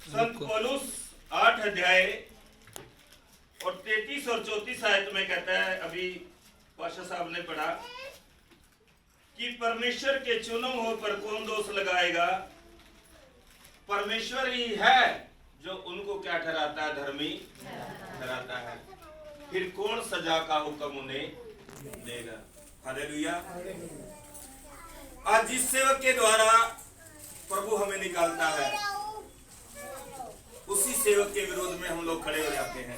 संत पौलुस 8 अध्याय और 33 और 34 आयत में कहता है, अभी पाशा साहब ने पढ़ा कि परमेश्वर के चुने हो पर कौन दोष लगाएगा। परमेश्वर ही है जो उनको क्या ठहराता है, धर्मी ठहराता है। फिर कौन सजा का हुक्म उन्हें देगा। हालेलुया। आज जिस सेवक के द्वारा प्रभु हमें निकालता है, उसी सेवक के विरोध में हम लोग खड़े हो जाते हैं।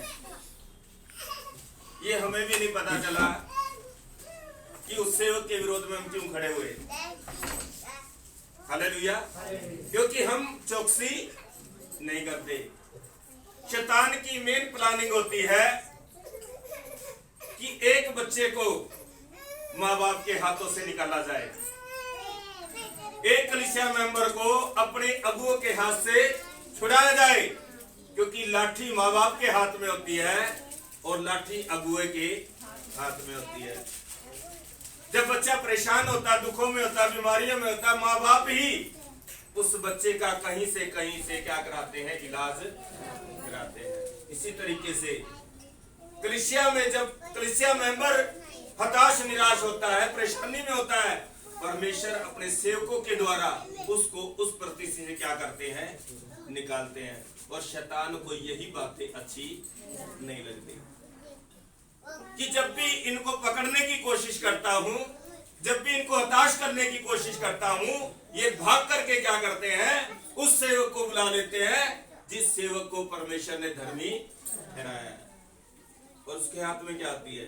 ये हमें भी नहीं पता चला कि उस सेवक के विरोध में हम क्यों खड़े हुए। हालेलुया। क्योंकि हम चौकसी नहीं करते। शैतान की मेन प्लानिंग होती है कि एक बच्चे को माँ बाप के हाथों से निकाला जाए, एक कलीसिया मेंबर को अपने अगुओं के हाथ से छुड़ाया जाए, क्योंकि लाठी माँ बाप के हाथ में होती है और लाठी अगुए के हाथ में होती है। जब बच्चा परेशान होता, दुखों में होता, बीमारियों में होता, माँ बाप ही उस बच्चे का कहीं से क्या कराते हैं, इलाज कराते हैं। इसी तरीके से कलीसिया में जब कलीसिया मेंबर हताश निराश होता है, परेशानी में होता है, परमेश्वर अपने सेवकों के द्वारा उसको उस परिस्थिति से क्या करते हैं, निकालते हैं। और शैतान को यही बातें अच्छी नहीं लगती कि जब भी इनको पकड़ने की कोशिश करता हूं, जब भी इनको हताश करने की कोशिश करता हूं, ये भाग करके क्या करते हैं, उस सेवक को बुला लेते हैं जिस सेवक को परमेश्वर ने धर्मी ठहराया है। और उसके हाथ में क्या आती है,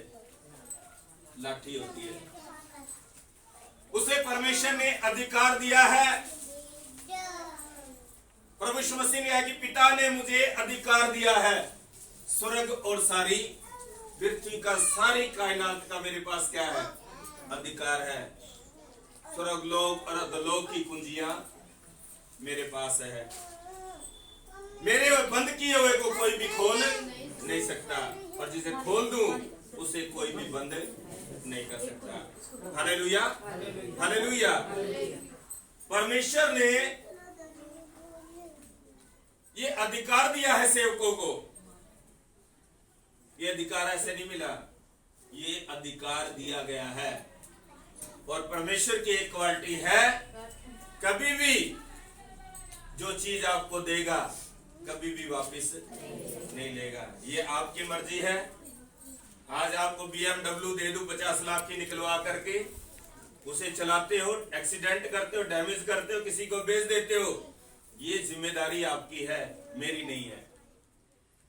लाठी होती है। उसे परमेश्वर ने अधिकार दिया है। प्रभु यीशु मसीह ने कहा कि पिता ने मुझे अधिकार दिया है, स्वर्ग और सारी पृथ्वी का, सारी कायनात का मेरे पास क्या है, अधिकार है। स्वर्ग लोक और अधोलोक की कुंजियां मेरे पास है। मेरे बंद किए हुए को कोई भी खोल नहीं सकता, और जिसे खोल दूं उसे कोई भी बंद नहीं कर सकता। Hallelujah, hallelujah. परमेश्वर ने ये अधिकार दिया है सेवकों को। ये अधिकार ऐसे नहीं मिला, ये अधिकार दिया गया है। और परमेश्वर की एक क्वालिटी है, कभी भी जो चीज आपको देगा कभी भी वापस नहीं लेगा। ये आपकी मर्जी है। आज आपको BMW दे दूं 50 लाख की निकलवा करके, उसे चलाते हो, एक्सीडेंट करते हो, डैमेज करते हो, किसी को बेच देते हो, ये जिम्मेदारी आपकी है, मेरी नहीं है।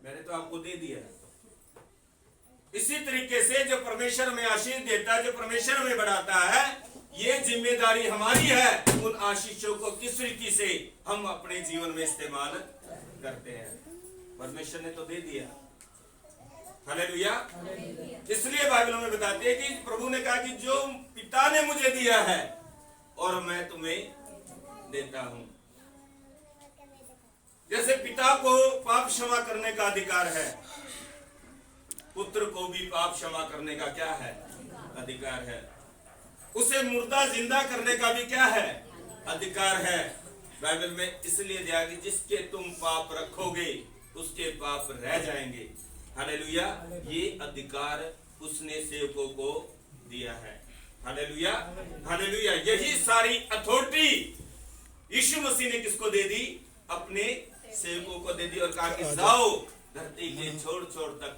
मैंने तो आपको दे दिया है। इसी तरीके से जो परमेश्वर में आशीष देता है, जो परमेश्वर में बढ़ाता है, ये जिम्मेदारी हमारी है उन आशीषों को किस रीति से हम अपने जीवन में इस्तेमाल करते हैं। परमेश्वर ने तो दे दिया। हालेलुया। इसलिए बाइबल में बताते हैं कि प्रभु ने कहा कि जो पिता ने मुझे दिया है और मैं तुम्हें देता हूं। जैसे पिता को पाप क्षमा करने का अधिकार है, पुत्र को भी पाप क्षमा करने का क्या है, अधिकार है। उसे मुर्दा जिंदा करने का भी क्या है, अधिकार है। बाइबल में इसलिए दिया कि जिसके तुम पाप रखोगे उसके पाप रह जाएंगे। हालेलुया। ये अधिकार उसने सेवकों को दिया है। Hallelujah, hallelujah. यही सारी अथॉरिटी यीशु मसीह ने किसको दे दी, अपने सेवकों को दे दी, और कहा कि जाओ धरती के छोर छोर तक